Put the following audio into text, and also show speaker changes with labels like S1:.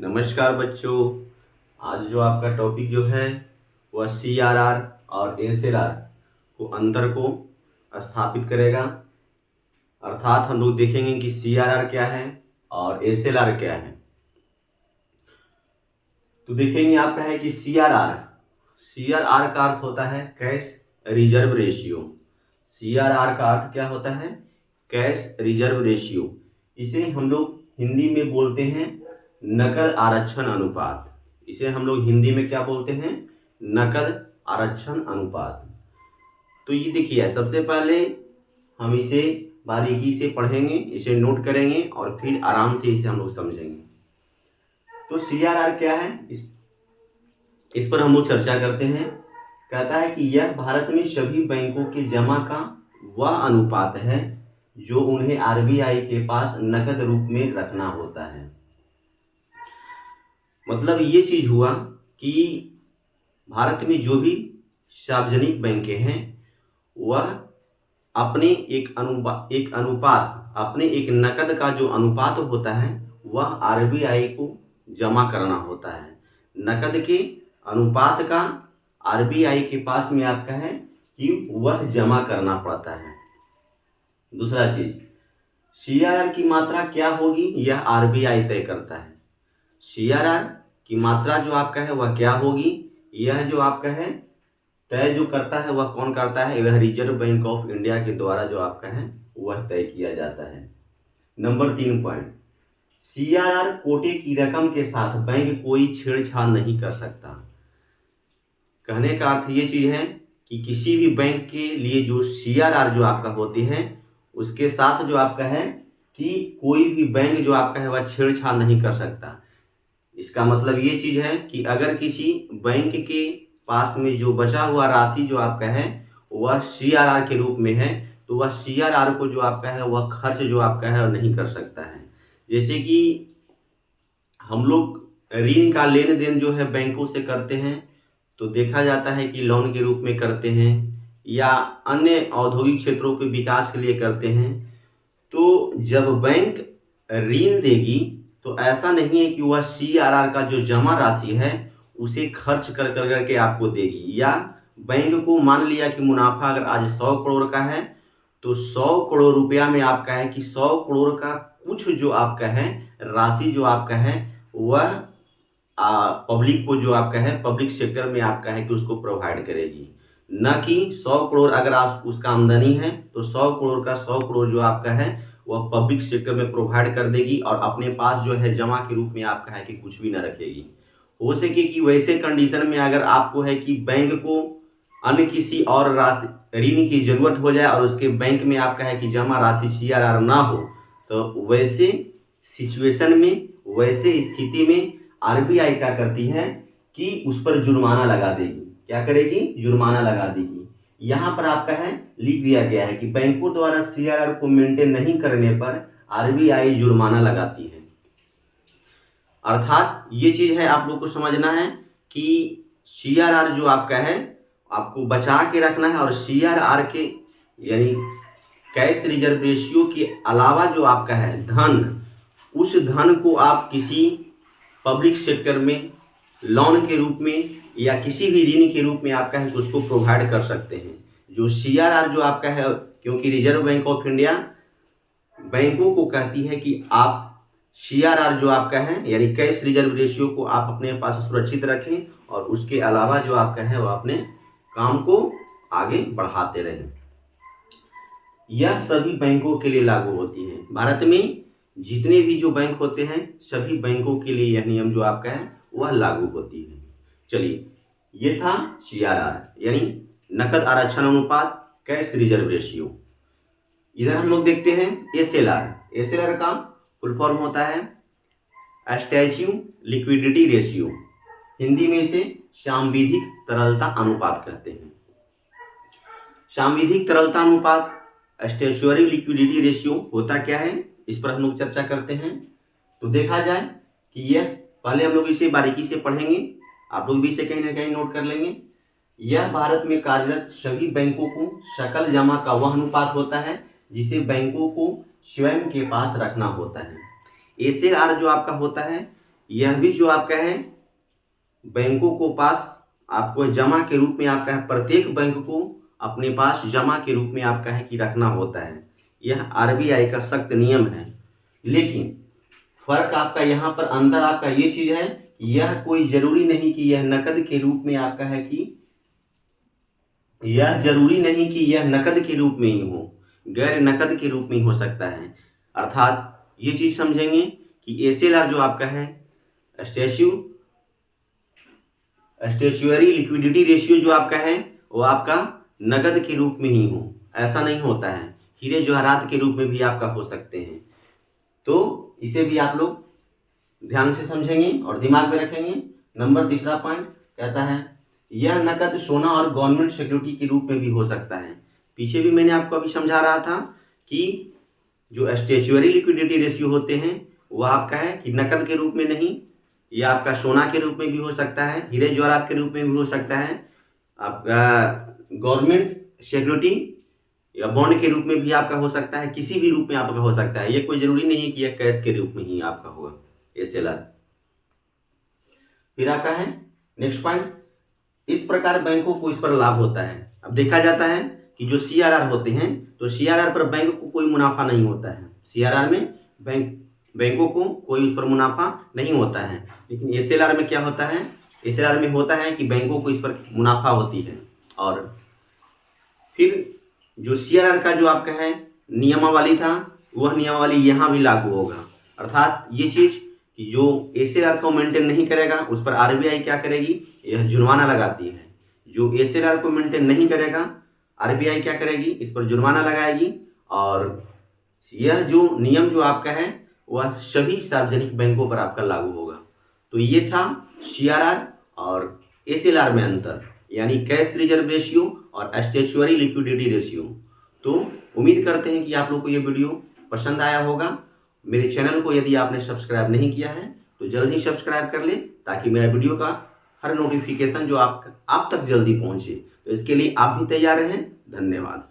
S1: नमस्कार बच्चों। आज जो आपका टॉपिक जो है वह CRR और SLR को अंतर को स्थापित करेगा। अर्थात हम लोग देखेंगे कि CRR क्या है और SLR क्या है। तो देखेंगे आपका है कि CRR का अर्थ होता है कैश रिजर्व रेशियो। CRR का अर्थ क्या होता है? Cash reserve ratio. इसे हम लोग हिंदी में बोलते हैं नकद आरक्षण अनुपात। इसे हम लोग हिंदी में क्या बोलते हैं? नकद आरक्षण अनुपात। तो ये देखिए, सबसे पहले हम इसे बारीकी से पढ़ेंगे, इसे नोट करेंगे और फिर आराम से इसे हम लोग समझेंगे। तो CRR क्या है, इस पर हम लोग चर्चा करते हैं। कहता है कि यह भारत में सभी बैंकों के जमा का वह अनुपात है जो उन्हें RBI के पास नकद रूप में रखना होता है। मतलब ये चीज हुआ कि भारत में जो भी सार्वजनिक बैंकें हैं वह अपने एक अनुपात अपने एक नकद का जो अनुपात होता है वह RBI को जमा करना होता है। नकद के अनुपात का RBI के पास में आपका है कि वह जमा करना पड़ता है। दूसरा चीज, CRR की मात्रा क्या होगी यह RBI तय करता है। CRR की मात्रा जो आपका है वह क्या होगी, यह जो आपका है तय जो करता है वह कौन करता है? वह रिजर्व बैंक ऑफ इंडिया के द्वारा जो आपका है वह तय किया जाता है। नंबर 3 पॉइंट, CRR कोटे की रकम के साथ बैंक कोई छेड़छाड़ नहीं कर सकता। कहने का अर्थ ये चीज है कि किसी भी बैंक के लिए जो CRR जो आपका होती है उसके साथ जो आपका है कि कोई भी बैंक जो आपका है वह छेड़छाड़ नहीं कर सकता। इसका मतलब ये चीज है कि अगर किसी बैंक के पास में जो बचा हुआ राशि जो आपका है वह CRR के रूप में है तो वह CRR को जो आपका है वह खर्च जो आपका है वह नहीं कर सकता है। जैसे कि हम लोग ऋण का लेन देन जो है बैंकों से करते हैं तो देखा जाता है कि लोन के रूप में करते हैं या अन्य औद्योगिक क्षेत्रों के विकास के लिए करते हैं। तो जब बैंक ऋण देगी तो ऐसा नहीं है कि वह CRR का जो जमा राशि है उसे खर्च कर करके आपको देगी। या बैंक को मान लिया कि मुनाफा अगर आज 100 करोड़ का है तो 100 करोड़ रुपया में आपका है कि 100 करोड़ का कुछ जो आपका है राशि जो आपका है वह पब्लिक को जो आपका है पब्लिक सेक्टर में आपका है कि उसको प्रोवाइड करेगी। न कि 100 करोड़ अगर आप उसका आमदनी है तो 100 करोड़ का 100 करोड़ जो आपका है वह पब्लिक सेक्टर में प्रोवाइड कर देगी और अपने पास जो है जमा के रूप में आपका है कि कुछ भी न रखेगी। हो सके कि वैसे कंडीशन में अगर आपको है कि बैंक को अन्य किसी और राशि ऋण की जरूरत हो जाए और उसके बैंक में आपका है कि जमा राशि CRR ना हो तो वैसे सिचुएशन में, वैसे स्थिति में RBI क्या करती है कि उस पर जुर्माना लगा देगी। क्या करेगी? जुर्माना लगा देगी। यहाँ पर आपका है लिख दिया गया है कि बैंकों द्वारा CRR को मेंटेन नहीं करने पर RBI जुर्माना लगाती है। अर्थात ये चीज है आप लोग को समझना है कि CRR जो आपका है आपको बचा के रखना है और CRR के यानी कैश रिजर्व रेशियो के अलावा जो आपका है धन, उस धन को आप किसी पब्लिक सेक्टर में लोन के रूप में या किसी भी ऋण के रूप में आपका है उसको प्रोवाइड कर सकते हैं। जो CRR जो आपका है, क्योंकि रिजर्व बैंक ऑफ इंडिया बैंकों को कहती है कि आप CRR जो आपका है यानी कैश रिजर्व रेशियो को आप अपने पास सुरक्षित रखें और उसके अलावा जो आपका है वह अपने काम को आगे बढ़ाते रहें। यह सभी बैंकों के लिए लागू होती है। भारत में जितने भी जो बैंक होते हैं सभी बैंकों के लिए यह नियम जो आपका है वह लागू होती है। चलिए, ये था CRR यानी नकद आरक्षण अनुपात, कैश रिजर्व रेशियो। इधर हम लोग देखते हैं SLR का फुल फॉर्म होता है स्टैच्यू लिक्विडिटी रेशियो। हिंदी में इसे सांविधिक तरलता अनुपात कहते हैं। सांविधिक तरलता अनुपात स्टैच्यूअरी लिक्विडिटी रेशियो होता क्या है, इस पर हम लोग चर्चा करते हैं। तो देखा जाए कि यह पहले हम लोग इसे बारीकी से पढ़ेंगे, आप लोग भी इसे कहीं ना कहीं नोट कर लेंगे। यह भारत में कार्यरत सभी बैंकों को सकल जमा का वह अनुपात होता है जिसे बैंकों को स्वयं के पास रखना होता है। SLR जो आपका होता है यह भी जो आपका है बैंकों को पास आपको जमा के रूप में आपका है, प्रत्येक बैंक को अपने पास जमा के रूप में आपका है कि रखना होता है। यह आरबीआई का सख्त नियम है। लेकिन फर्क आपका यहाँ पर अंदर आपका ये चीज है, यह कोई जरूरी नहीं कि यह नकद के रूप में आपका है कि यह जरूरी नहीं कि यह नकद के रूप में ही हो, गैर नकद के रूप में ही हो सकता है। अर्थात ये चीज समझेंगे कि एसएलआर जो आपका है स्टैच्यूअरी लिक्विडिटी रेशियो जो आपका है वो आपका नकद के रूप में ही हो, ऐसा नहीं होता है। हीरे जवाहरात के रूप में भी आपका हो सकते हैं। तो इसे भी आप लोग ध्यान से समझेंगे और दिमाग में रखेंगे। नंबर तीसरा पॉइंट कहता है यह नकद सोना और गवर्नमेंट सिक्योरिटी के रूप में भी हो सकता है। पीछे भी मैंने आपको अभी समझा रहा था कि जो स्टैच्यूअरी लिक्विडिटी रेशियो होते हैं वो आपका है कि नकद के रूप में नहीं, ये आपका सोना के रूप में भी हो सकता है, हीरे जवाहरात के रूप में भी हो सकता है, आपका गवर्नमेंट सिक्योरिटी या बॉन्ड के रूप में भी आपका हो सकता है, किसी भी रूप में आपका हो सकता है। ये कोई जरूरी नहीं है कि यह कैश के रूप में ही आपका होगा एसएलआर। फिर आपका है नेक्स्ट पॉइंट, इस प्रकार बैंकों को इस पर लाभ होता है। अब देखा जाता है कि जो सीआरआर होते हैं तो सीआरआर पर बैंक को कोई मुनाफा नहीं होता है। सीआरआर में बैंकों को कोई उस पर मुनाफा नहीं होता है। लेकिन एसएलआर में क्या होता है, एसएलआर में होता है कि बैंकों को इस पर मुनाफा होती है। और फिर जो सीआरआर का जो आपका है नियमावली था वह नियमावली यहाँ भी लागू होगा। अर्थात ये चीज कि जो एसएलआर को मेंटेन नहीं करेगा उस पर आरबीआई क्या करेगी, यह जुर्माना लगाती है। जो एसएलआर को मेंटेन नहीं करेगा आरबीआई क्या करेगी, इस पर जुर्माना लगाएगी। और यह जो नियम जो आपका है वह सभी सार्वजनिक बैंकों पर आपका लागू होगा। तो ये था सीआरआर और एसएलआर में अंतर, यानी कैश रिजर्व रेशियो और स्टैच्यूअरी लिक्विडिटी रेशियो। तो उम्मीद करते हैं कि आप लोग को ये वीडियो पसंद आया होगा। मेरे चैनल को यदि आपने सब्सक्राइब नहीं किया है तो जल्द ही सब्सक्राइब कर ले, ताकि मेरा वीडियो का हर नोटिफिकेशन जो आप तक जल्दी पहुंचे। तो इसके लिए आप भी तैयार रहें। धन्यवाद।